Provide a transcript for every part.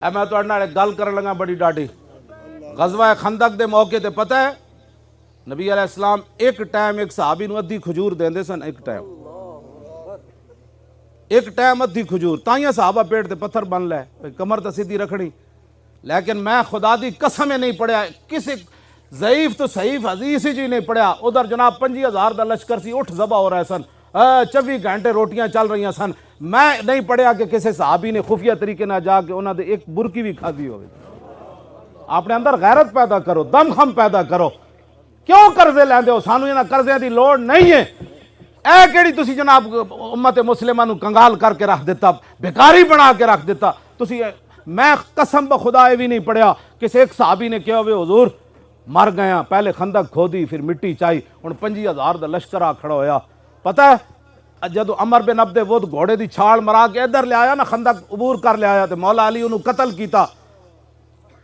میں تو ایک گل کرن لگا بڑی ڈاڈی غزوہ خندق دے موقع تے پتہ ہے نبی علیہ السلام ایک ٹائم ایک صحابی نو ادھی کھجور دیندے سن ایک ٹائم ادھی کھجور تائیاں صحابہ پیٹ تے پتھر بن لے کمر تے سیدھی رکھنی لیکن میں خدا دی قسم نہیں پڑھیا کسی ضعیف تو صحیح حدیث ہی نہیں پڑھیا ادھر جناب 50,000 دا لشکر سی اٹھ ذبح ہو رہے سن 24 گھنٹے روٹیاں چل رہی سن میں نہیں پڑھیا کہ کسی صحابی نے خفیہ طریقے نہ جا کے انہوں نے ایک برکی بھی کھا دی ہوئے اپنے اندر غیرت پیدا کرو دم خم پیدا کرو کیوں قرضے لیندے ہو سانو انہاں قرضیاں دی لوڑ نہیں ہے اے کیڑی تسی جناب امت مسلمہ نو کنگال کر کے رکھ دیتا بیکاری بنا کے رکھ دیتا تسی میں قسم بخدا بھی نہیں پڑھیا کسی ایک صحابی نے کہا ہوئے حضور مر گیا پہلے خندق کھودی پھر مٹی چائی ہن 50,000 دا لشکر آ کھڑا ہویا پتہ ہے جدو عمر بن عبد ود گھوڑے دی چھال مرا کے ادھر لے آیا نا خندق عبور کر لے آیا تے مولا علی انہوں قتل کیتا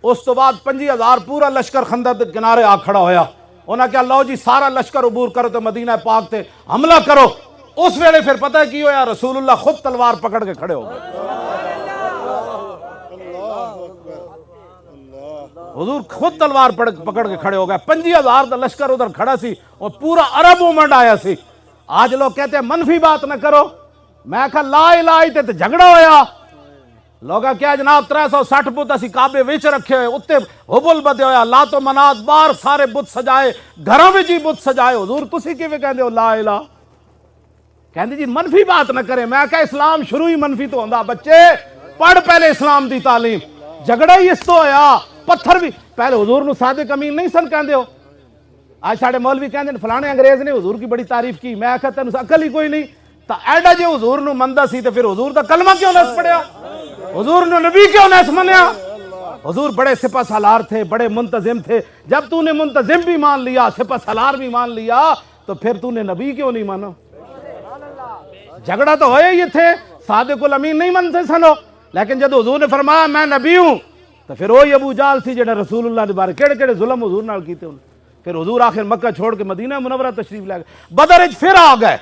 اس تو بعد 50,000 پورا لشکر خندق دے کنارے آ کھڑا ہویا انہاں کہا لو جی سارا لشکر عبور کرو تو مدینہ پاک تے حملہ کرو اس ویلے پھر پتہ ہے کی ہویا رسول اللہ خود تلوار پکڑ کے کھڑے ہو گئے حضور خود تلوار پکڑ کے کھڑے ہو گئے 50,000 دا لشکر ادھر کھڑا سی اور پورا عرب مومنٹ آیا سی آج لوگ کہتے ہیں منفی بات نہ کرو میں کہا لا الہ تے جھگڑا ہویا لوگا کیا جناب 360 بت اسی کعبے وچ رکھے ہوئے اتے حبل بدے ہویا لات و منات بار سارے بت سجائے گھراں وچ ہی بت سجائے حضور تسی کیویں کہندے ہو لا الہ کہندے جی منفی بات نہ کرے میں کہا اسلام شروع ہی منفی تو ہوندا بچے پڑھ پہلے اسلام دی تعلیم جھگڑا ہی اس تو ہویا پتھر بھی پہلے حضور نو صادق امین نہیں سن کہندے ہو آج ساڑھے مولوی کہندے ہیں فلانے انگریز نے حضور کی بڑی تعریف کی میں کہتا ہوں عقل ہی کوئی نہیں تا ایڈا جے حضور نو مندہ سی تے پھر حضور دا کلمہ کیوں نہ پڑھیا حضور نو نبی کیوں نہ منیا حضور بڑے سپہ سالار تھے بڑے منتظم تھے جب تو نے منتظم بھی مان لیا سپہ سالار بھی مان لیا تو پھر تو نے نبی کیوں نہیں مانا جھگڑا تو ہوئے یہ تھے صادق الامین نہیں منتے سنو لیکن جب حضور نے فرمایا میں نبی ہوں تو پھر وہی ابو جال سی جڑے رسول اللہ دے بارے کیڑے کیڑے ظلم حضور نال کیتے انہوں پھر حضور آخر مکہ چھوڑ کے مدینہ منورہ تشریف لے گئے بدر اچ پھر آ گئے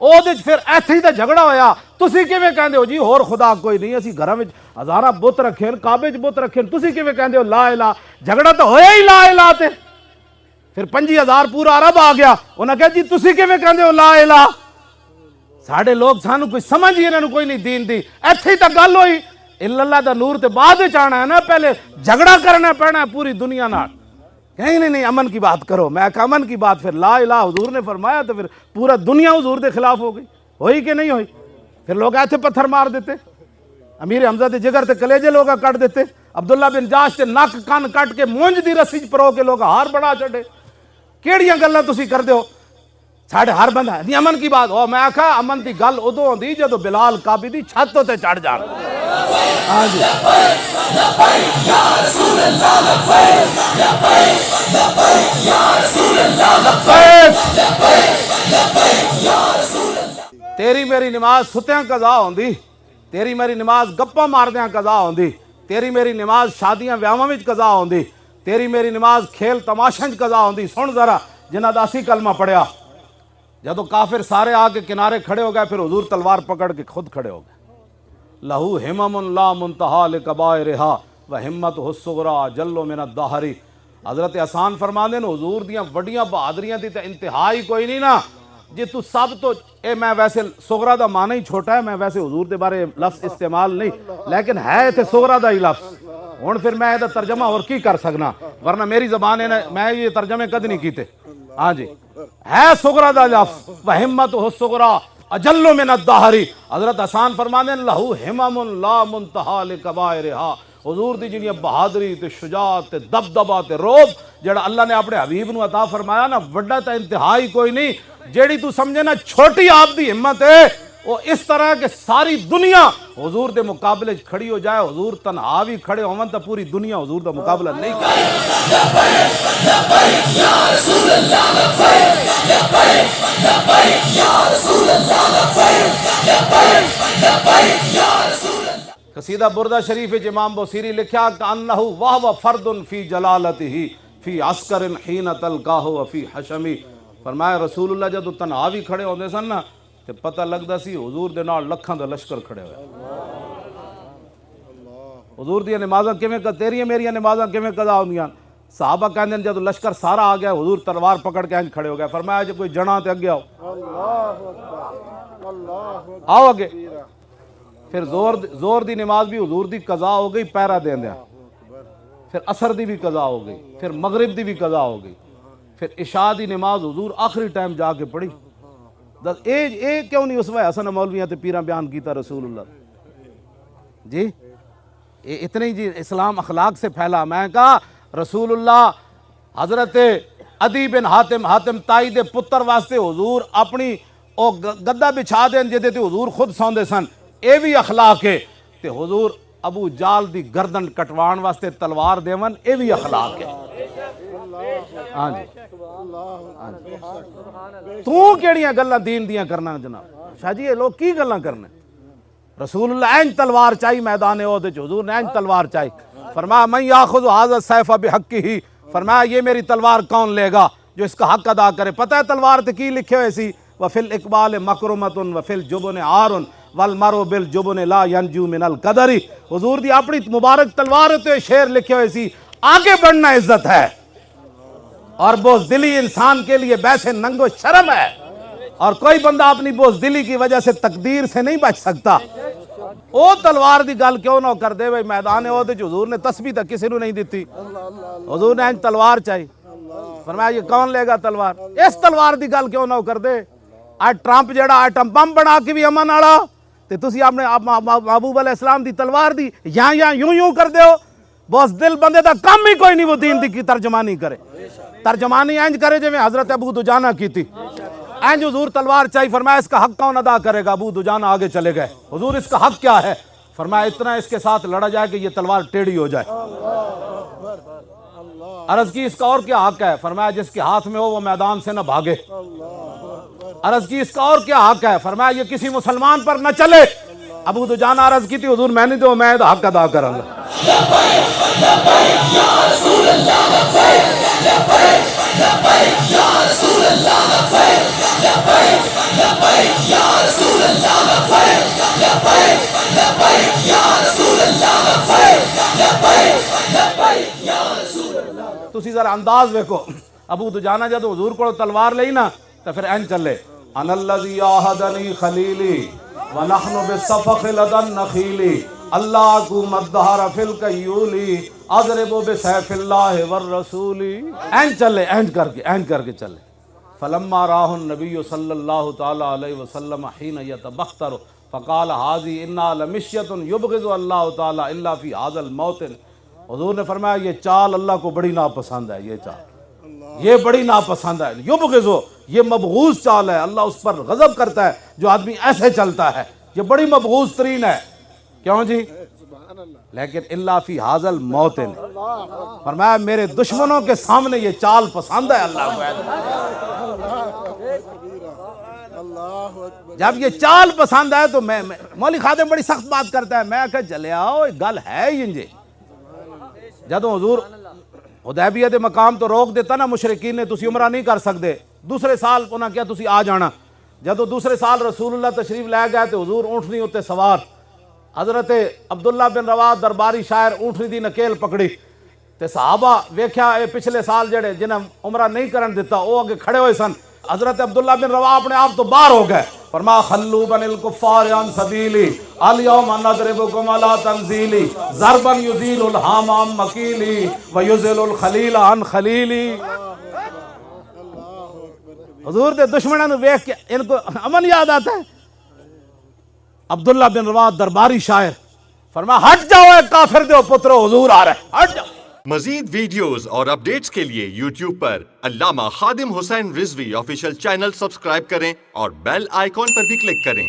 او دے پھر ایتھے ہی تے جھگڑا ہویا تسی کیویں کہندے ہو جی ہور خدا کوئی نہیں اسی گھراں وچ ہزاراں بت رکھے کعبے وچ بت رکھے تسی کیویں کہندے ہو لا الہ جھگڑا تو ہویا ہی لا الہ تے پھر 50,000 پورا عرب آ گیا انہاں کہا جی تسی کیویں کہندے ہو لا الہ ساڈے لوگ سانو کوئی سمجھ ہی انہاں نوں کوئی نہیں دین دی ایتھے ہی تے گل ہوئی اللہ دا نور تے بعد وچ آنا ہے نا پہلے جھگڑا کرنا پینا ہے پوری دنیا نال کہیں نہیں امن کی بات کرو میں کہا امن کی بات پھر لا الہ حضور نے فرمایا تو پھر پورا دنیا حضور دے خلاف ہو گئی ہوئی کہ نہیں ہوئی پھر لوگ ایتھے پتھر مار دیتے امیر حمزہ دے جگر تے کلیجے لوگا کٹ دیتے عبداللہ بن جاش تے نک کان کٹ کے مونج دی رسی پرو کے لوگ ہار بڑا چڑھے کیڑیاں گلاں تسی کردے ہو ساڈے ہر بندہ نہیں امن کی بات ہو میں کہا امن دی گل ادو ہوندی جدو بلال کعبی دی چھت تے چڑھ جان ہاں جی تیری میری نماز ستیاں قضا ہوندی تیری میری نماز گپاں ماردیاں قضا ہوندی تیری میری نماز شادیاں ویاواں وچ قضا ہوندی تیری میری نماز کھیل تماشاں وچ قضا ہوندی سن ذرا جنہاں دا اسی کلمہ پڑھیا جدو کافر سارے آ کے کنارے کھڑے ہو گئے پھر حضور تلوار پکڑ کے خود کھڑے ہو گئے لہو ہمم لا منتہا لکبائرہا وہمتہ الصغریٰ جلو من الدہری حضرت حسان فرما دیں حضور دیاں وڈیاں بہادریاں دی تے انتہائی کوئی نہیں نا جی تو سب تو اے میں ویسے صغریٰ دا معنی ہی چھوٹا ہے میں ویسے حضور دے بارے لفظ استعمال نہیں لیکن ہے تے صغریٰ دا ہی لفظ ہن پھر میں دا ترجمہ اور کی کر سکنا ورنہ میری زبان ہے میں یہ ترجمے کد نہیں کیتے ہاں جی ہے صغریٰ دا لفظ وہمتہ الصغریٰ اجل من الدہری حضرت حسان فرمانے لہو ہمم لا منتہا لکبائرہا حضور دی جنیاں بہادری تے شجاعت تے دبدبہ تے روب جڑا اللہ نے اپنے حبیب نو عطا فرمایا نا وڈا تے انتہائی کوئی نہیں جیڑی تو سمجھے نا چھوٹی آپ دی ہمت ہے وہ اس طرح کہ ساری دنیا حضور دے مقابلے کھڑی ہو جائے حضور تنہا بھی کھڑے ہون تا پوری دنیا حضور دا مقابلہ نہیں کرے قصیدہ بردہ شریف امام بوسیری لکھا کأنہ وہو فرد فی جلالتہ فی عسکر حین تلقاہ وفی حشمی فرمایا رسول اللہ جدو تنہا بھی کھڑے ہوندے سن نا تے پتہ لگدا سی حضور دے نال لکھاں دا لشکر کھڑے ہوئے حضور دی نمازاں کیویں تیریاں میریاں نمازاں کیویں قضا ہوندیاں؟ صحابہ کہندے نے جدوں لشکر سارا آ گیا حضور تلوار پکڑ کے انج کھڑے ہو گئے، فرمایا جے کوئی جنا تے اگے آؤ، آؤ اگے۔ پھر زور دی نماز بھی حضور دی قضا ہو گئی پہرا دیندیاں، پھر عصر دی بھی قضا ہو گئی، پھر مغرب دی بھی قضا ہو گئی، پھر عشاء دی نماز حضور آخری ٹائم جا کے پڑھی۔ اے کیوں نہیں اسوہ حسن مولویاں تے پیراں بیان کیتا رسول اللہ جی؟ اتنے جی اسلام اخلاق سے پھیلا۔ میں کہا رسول اللہ حضرت عدی بن حاتم تائی دے پتر واسطے حضور اپنی او گدہ بچھا دین جدے تے حضور خود سوندے سن، اے بھی اخلاق ہے۔ تے حضور ابو جال دی گردن کٹوان واسطے تلوار دیون، اے بھی اخلاق ہے۔ ہاں جی تو کیڑیاں گلاں دین دیاں کرنا جناب؟ شاہ جی یہ لوگ کی گلاں کرنے؟ رسول اللہ اینج تلوار چاہی میدان احد وچ، حضور نے اینج تلوار چاہی، فرمایا من یاخذ ھذا السیف بحقہ، فرمایا یہ میری تلوار کون لے گا جو اس کا حق ادا کرے۔ پتہ ہے تلوار تے کی لکھے ہوئے سی؟ وفی الاقبال مکرمۃ وفی الجبن عار والمرء بالجبن لا ینجو من القدر۔ حضور دی اپنی مبارک تلوار تے شعر لکھے ہوئے سی، آگے بڑھنا عزت ہے اور بزدلی انسان کے لیے بیسے ننگ و شرم ہے، اور کوئی بندہ اپنی بزدلی کی وجہ سے تقدیر سے نہیں بچ سکتا۔ او تلوار دی گل کیوں نہ کر دے بھائی؟ میدان احد وچ حضور نے تسبیح تک کسی نو نہیں دیتی، حضور نے انج تلوار چاہی، فرمایا یہ کون لے گا تلوار؟ اس تلوار دی گل کیوں نہ کر دے؟ آج ٹرمپ جڑا ایٹم بم بنا کے بھی امن والا، تے تسی اپنے محبوب علیہ السلام دی تلوار دی یہاں یوں کر دیو۔ بس دل بندے دا کام ہی کوئی نہیں وہ دین دی کی ترجمانی کرے، ترجمانی انج کرے جو میں حضرت ابو دجانہ کی تھی، اینج حضور تلوار چاہی، فرمایا اس کا حق کون ادا کرے گا؟ ابو دجانہ آگے چلے گئے، حضور اس کا حق کیا ہے؟ فرمایا اتنا اس کے ساتھ لڑا جائے کہ یہ تلوار ٹیڑھی ہو جائے۔ عرض کی اس کا اور کیا حق ہے؟ فرمایا جس کے ہاتھ میں ہو وہ میدان سے نہ بھاگے۔ عرض کی اس کا اور کیا حق ہے؟ فرمایا یہ کسی مسلمان پر نہ چلے۔ ابو دجانہ عرض کی تھی حضور میں نہیں دو، میں حق ادا کروں گا۔ تسی ذرا انداز دیکھو، ابو دجانہ جب حضور کو تلوار لئی نا تو پھر این چلے، انا الذی عاہدنی خلیلی ونحن بالصفق لدى النخیل اللہ کو مدہر فی الکیولی اضرب بسیف اللہ والرسول۔ این چلے، این کر کے چلے۔ فلما راہ النبی صلی اللہ تعالی علیہ وسلم حین یتبختر فقال ھذی انا لمشیۃ یبغض اللہ تعالی الا فی ھذا الموطن۔ حضور نے فرمایا یہ چال اللہ کو بڑی ناپسند ہے، یہ چال یہ بڑی ناپسند ہے، یبغضو یہ مبغوض چال ہے، اللہ اس پر غضب کرتا ہے جو آدمی ایسے چلتا ہے، یہ بڑی مبغوض ترین ہے۔ کیوں جی؟ لیکن اللہ فی ھذا الموطن، فرمایا میرے دشمنوں کے سامنے یہ چال پسند ہے اللہ کو۔ جب یہ چال پسند ہے تو میں مولوی خادم بڑی سخت بات کرتا ہے، میں کہ چلے آؤ گل ہے ہی انجے۔ جدوں حضور حدیبیہ دے مقام تو روک دیتا نا مشرکین نے، تسی عمرہ نہیں کر سکتے، دوسرے سال انہاں کیا تسی آ جانا۔ جدوں دوسرے سال رسول اللہ تشریف لے گئے تو حضور اونٹنی اتے سوار، حضرت عبداللہ بن رواح درباری شاعر اونٹنی دی نکیل پکڑی تے صحابہ ویکھیا اے پچھلے سال جڑے جنہیں عمرہ نہیں کرن دیتا وہ اگے کھڑے ہوئے سن۔ حضرت عبداللہ بن رواح اپنے آپ تو باہر ہو گئے، فرمایا خلو بن الکفار عن سبیلی الیوم نضربکم علی تنزیلی ضربا یزیل الہام عن مکیلی ویزل الخلیل عن خلیلی۔ حضور دے دشمنوں نے ویکھ کے ان کو امن یاد آتا ہے۔ عبداللہ بن رواح درباری شاعر فرمایا ہٹ جاؤ اے کافر دے پترو، حضور آ رہے، ہٹ جاؤ۔ مزید ویڈیوز اور اپڈیٹس کے لیے یوٹیوب پر علامہ Khadim Hussain Rizvi official channel subscribe کریں اور بیل آئیکن پر بھی کلک کریں۔